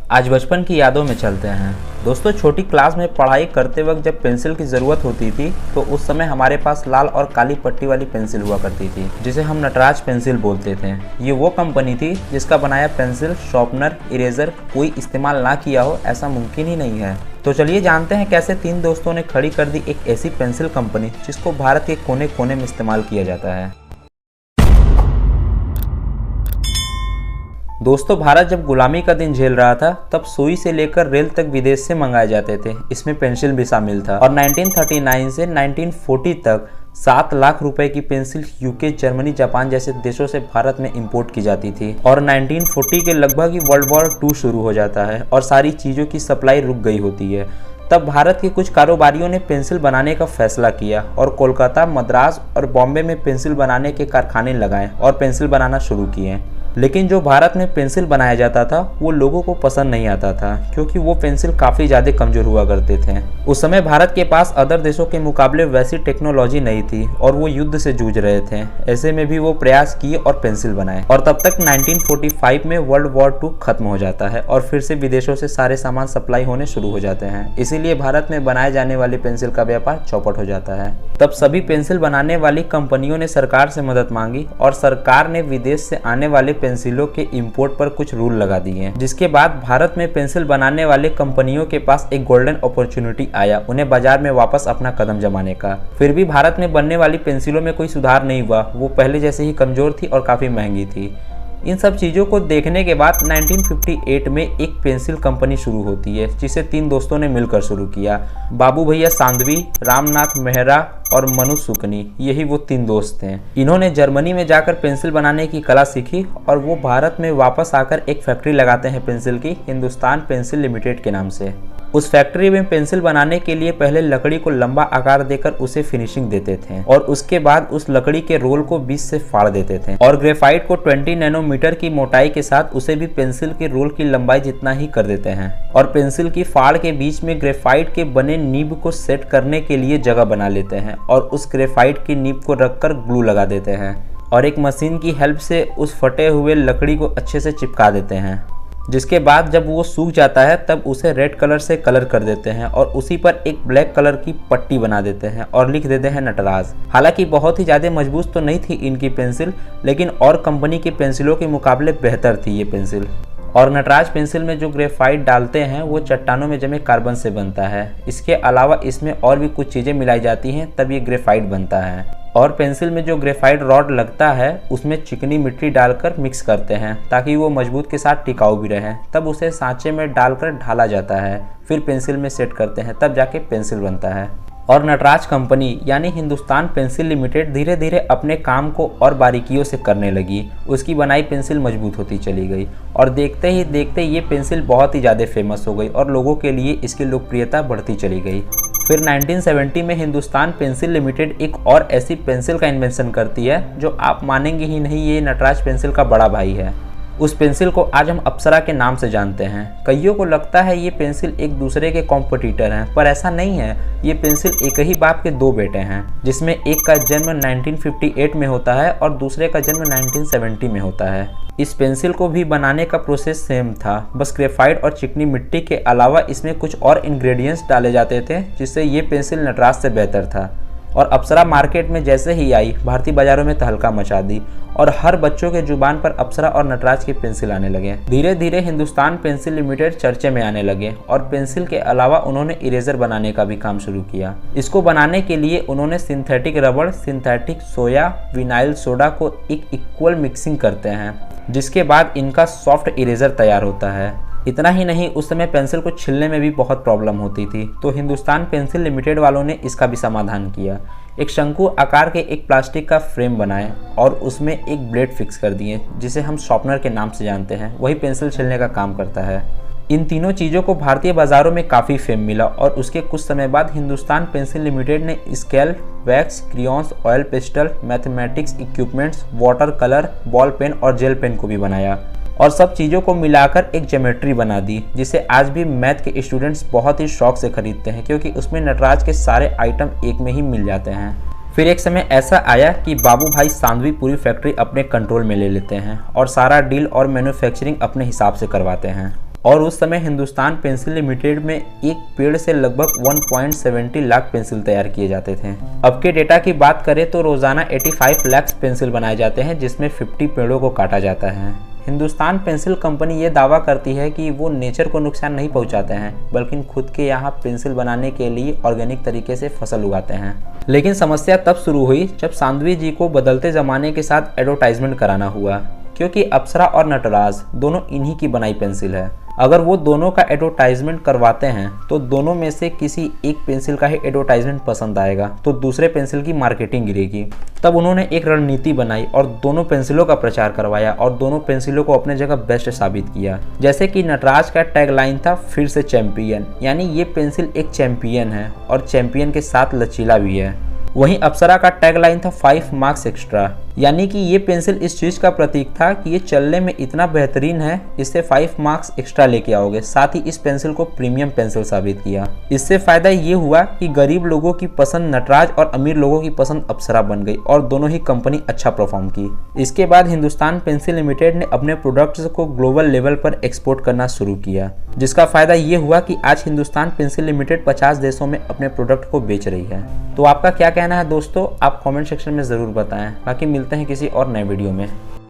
आज बचपन की यादों में चलते हैं। दोस्तों, छोटी क्लास में पढ़ाई करते वक्त जब पेंसिल की ज़रूरत होती थी तो उस समय हमारे पास लाल और काली पट्टी वाली पेंसिल हुआ करती थी, जिसे हम नटराज पेंसिल बोलते थे। ये वो कंपनी थी जिसका बनाया पेंसिल, शॉर्पनर, इरेजर कोई इस्तेमाल ना किया हो ऐसा मुमकिन ही नहीं है। तो चलिए जानते हैं कैसे तीन दोस्तों ने खड़ी कर दी एक ऐसी पेंसिल कंपनी जिसको भारत के कोने कोने में इस्तेमाल किया जाता है। दोस्तों, भारत जब गुलामी का दिन झेल रहा था तब सुई से लेकर रेल तक विदेश से मंगाए जाते थे। इसमें पेंसिल भी शामिल था और 1939 से 1940 तक 7 लाख रुपए की पेंसिल यूके, जर्मनी, जापान जैसे देशों से भारत में इंपोर्ट की जाती थी। और 1940 के लगभग ही वर्ल्ड वॉर 2 शुरू हो जाता है और सारी चीज़ों की सप्लाई रुक गई होती है। तब भारत के कुछ कारोबारियों ने पेंसिल बनाने का फैसला किया और कोलकाता, मद्रास और बॉम्बे में पेंसिल बनाने के कारखाने लगाए और पेंसिल बनाना शुरू किए। लेकिन जो भारत में पेंसिल बनाया जाता था वो लोगों को पसंद नहीं आता था, क्योंकि वो पेंसिल काफ़ी ज़्यादा कमज़ोर हुआ करते थे। उस समय भारत के पास अदर देशों के मुकाबले वैसी टेक्नोलॉजी नहीं थी और वो युद्ध से जूझ रहे थे। ऐसे में भी वो प्रयास किए और पेंसिल बनाए और तब तक 1945 में वर्ल्ड वॉर 2 खत्म हो जाता है और फिर से विदेशों से सारे सामान सप्लाई होने शुरू हो जाते हैं। इसीलिए भारत में बनाए जाने वाली पेंसिल का व्यापार चौपट हो जाता है। तब सभी पेंसिल बनाने वाली कंपनियों ने सरकार से मदद मांगी और सरकार ने विदेश से आने वाले पेंसिलों के इंपोर्ट पर कुछ रूल लगा दिए, जिसके बाद भारत में पेंसिल बनाने वाले कंपनियों के पास एक गोल्डन अपॉर्चुनिटी आया उन्हें बाजार में वापस अपना कदम जमाने का। फिर भी भारत में बनने वाली पेंसिलों में कोई सुधार नहीं हुआ, वो पहले जैसे ही कमजोर थी और काफी महंगी थी। इन सब चीज़ों को देखने के बाद 1958 में एक पेंसिल कंपनी शुरू होती है जिसे 3 दोस्तों ने मिलकर शुरू किया। बाबू भैया सांधवी, रामनाथ मेहरा और मनु सुकनी, यही वो 3 दोस्त थे। इन्होंने जर्मनी में जाकर पेंसिल बनाने की कला सीखी और वो भारत में वापस आकर एक फैक्ट्री लगाते हैं पेंसिल की, हिंदुस्तान पेंसिल लिमिटेड के नाम से। उस फैक्ट्री में पेंसिल बनाने के लिए पहले लकड़ी को लंबा आकार देकर उसे फिनिशिंग देते थे और उसके बाद उस लकड़ी के रोल को बीच से फाड़ देते थे और ग्रेफाइट को 20 नैनोमीटर की मोटाई के साथ उसे भी पेंसिल के रोल की लंबाई जितना ही कर देते हैं और पेंसिल की फाड़ के बीच में ग्रेफाइट के बने नीब को सेट करने के लिए जगह बना लेते हैं और उस ग्रेफाइट की नीब को रखकर ग्लू लगा देते हैं और एक मशीन की हेल्प से उस फटे हुए लकड़ी को अच्छे से चिपका देते हैं। जिसके बाद जब वो सूख जाता है तब उसे रेड कलर से कलर कर देते हैं और उसी पर एक ब्लैक कलर की पट्टी बना देते हैं और लिख देते हैं नटराज। हालांकि बहुत ही ज़्यादा मजबूत तो नहीं थी इनकी पेंसिल, लेकिन और कंपनी की पेंसिलों के मुकाबले बेहतर थी ये पेंसिल। और नटराज पेंसिल में जो ग्रेफाइट डालते हैं वो चट्टानों में जमे कार्बन से बनता है। इसके अलावा इसमें और भी कुछ चीज़ें मिलाई जाती हैं तब ये ग्रेफाइट बनता है। और पेंसिल में जो ग्रेफाइट रॉड लगता है उसमें चिकनी मिट्टी डालकर मिक्स करते हैं ताकि वो मजबूत के साथ टिकाऊ भी रहे। तब उसे सांचे में डालकर ढाला जाता है, फिर पेंसिल में सेट करते हैं, तब जाके पेंसिल बनता है। और नटराज कंपनी यानी हिंदुस्तान पेंसिल लिमिटेड धीरे धीरे अपने काम को और बारीकियों से करने लगी। उसकी बनाई पेंसिल मजबूत होती चली गई और देखते ही देखते ये पेंसिल बहुत ही ज़्यादा फेमस हो गई और लोगों के लिए इसकी लोकप्रियता बढ़ती चली गई। फिर 1970 में हिंदुस्तान पेंसिल लिमिटेड एक और ऐसी पेंसिल का इन्वेंशन करती है जो आप मानेंगे ही नहीं, ये नटराज पेंसिल का बड़ा भाई है। उस पेंसिल को आज हम अप्सरा के नाम से जानते हैं। कईयों को लगता है ये पेंसिल एक दूसरे के कॉम्पिटिटर हैं, पर ऐसा नहीं है। ये पेंसिल एक ही बाप के 2 बेटे हैं, जिसमें एक का जन्म 1958 में होता है और दूसरे का जन्म 1970 में होता है। इस पेंसिल को भी बनाने का प्रोसेस सेम था, बस ग्रेफाइट और चिकनी मिट्टी के अलावा इसमें कुछ और इंग्रेडिएंट्स डाले जाते थे जिससे ये पेंसिल नटराज से बेहतर था। और अप्सरा मार्केट में जैसे ही आई, भारतीय बाजारों में तहलका मचा दी और हर बच्चों के जुबान पर अप्सरा और नटराज की पेंसिल आने लगे। धीरे धीरे हिंदुस्तान पेंसिल लिमिटेड चर्चे में आने लगे और पेंसिल के अलावा उन्होंने इरेजर बनाने का भी काम शुरू किया। इसको बनाने के लिए उन्होंने सिंथेटिक रबड़, सिंथेटिक सोया, विनाइल सोडा को एक इक्वल मिक्सिंग करते हैं, जिसके बाद इनका सॉफ्ट इरेजर तैयार होता है। इतना ही नहीं, उस समय पेंसिल को छीलने में भी बहुत प्रॉब्लम होती थी, तो हिंदुस्तान पेंसिल लिमिटेड वालों ने इसका भी समाधान किया। एक शंकु आकार के एक प्लास्टिक का फ्रेम बनाए और उसमें एक ब्लेड फिक्स कर दिए जिसे हम शॉर्पनर के नाम से जानते हैं, वही पेंसिल छीलने का काम करता है। इन तीनों चीज़ों को भारतीय बाज़ारों में काफ़ी फेम मिला और उसके कुछ समय बाद हिंदुस्तान पेंसिल लिमिटेड ने scale, wax, crayons, oil pastel, mathematics equipments, water colour, ball pen और जेल पेन को भी बनाया और सब चीज़ों को मिलाकर एक ज्योमेट्री बना दी, जिसे आज भी मैथ के स्टूडेंट्स बहुत ही शौक से खरीदते हैं क्योंकि उसमें नटराज के सारे आइटम एक में ही मिल जाते हैं। फिर एक समय ऐसा आया कि बाबू भाई सांधवी पूरी फैक्ट्री अपने कंट्रोल में ले लेते हैं और सारा डील और मैन्युफैक्चरिंग अपने हिसाब से करवाते हैं और उस समय हिंदुस्तान पेंसिल लिमिटेड में एक पेड़ से लगभग 1.70 लाख पेंसिल तैयार किए जाते थे। अब के डेटा की बात करें तो रोजाना 85 लाख पेंसिल बनाए जाते हैं, जिसमें 50 पेड़ों को काटा जाता है। हिंदुस्तान पेंसिल कंपनी ये दावा करती है कि वो नेचर को नुकसान नहीं पहुंचाते हैं, बल्कि खुद के यहाँ पेंसिल बनाने के लिए ऑर्गेनिक तरीके से फसल उगाते हैं। लेकिन समस्या तब शुरू हुई जब सांधवी जी को बदलते ज़माने के साथ एडवर्टाइजमेंट कराना हुआ, क्योंकि अप्सरा और नटराज दोनों इन्हीं की बनाई पेंसिल है। अगर वो दोनों का एडवर्टाइजमेंट करवाते हैं तो दोनों में से किसी एक पेंसिल का ही एडवर्टाइजमेंट पसंद आएगा तो दूसरे पेंसिल की मार्केटिंग गिरेगी। तब उन्होंने एक रणनीति बनाई और दोनों पेंसिलों का प्रचार करवाया और दोनों पेंसिलों को अपने जगह बेस्ट साबित किया। जैसे कि नटराज का टैगलाइन था फिर से चैंपियन, यानी ये पेंसिल एक चैंपियन है और चैंपियन के साथ लचीला भी है। वहीं अप्सरा का टैगलाइन था 5 मार्क्स एक्स्ट्रा, यानी कि ये पेंसिल इस चीज़ का प्रतीक था कि ये चलने में इतना बेहतरीन है, इससे 5 मार्क्स एक्स्ट्रा लेके आओगे। साथ ही इस पेंसिल को प्रीमियम पेंसिल साबित किया। इससे फायदा ये हुआ कि गरीब लोगों की पसंद नटराज और अमीर लोगों की पसंद अप्सरा बन गई और दोनों ही कंपनी अच्छा परफॉर्म की। इसके बाद हिंदुस्तान पेंसिल लिमिटेड ने अपने प्रोडक्ट्स को ग्लोबल लेवल पर एक्सपोर्ट करना शुरू किया, जिसका फायदा ये हुआ कि आज हिंदुस्तान पेंसिल लिमिटेड 50 देशों में अपने प्रोडक्ट को बेच रही है। तो आपका क्या कहना है दोस्तों, आप कमेंट सेक्शन में ज़रूर बताएं। बाकी मिलते हैं किसी और नए वीडियो में।